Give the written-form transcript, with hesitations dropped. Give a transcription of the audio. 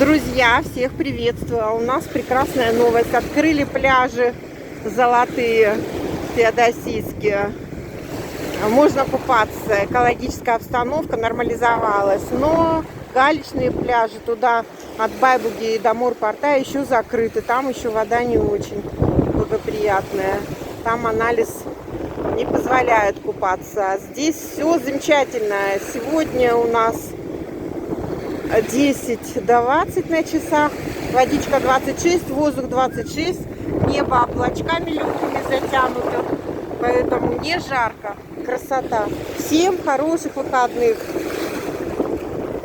Друзья, всех приветствую! У нас прекрасная новость. Открыли пляжи золотые, феодосийские. Можно купаться. Экологическая обстановка нормализовалась. Но галечные пляжи туда от Байбуги до Морпорта еще закрыты. Там еще вода не очень благоприятная. Там анализ не позволяет купаться. Здесь все замечательно. Сегодня у нас 10 до 20 на часах, водичка 26, воздух 26, небо облачками легкими затянуто, поэтому не жарко, красота. Всем хороших выходных!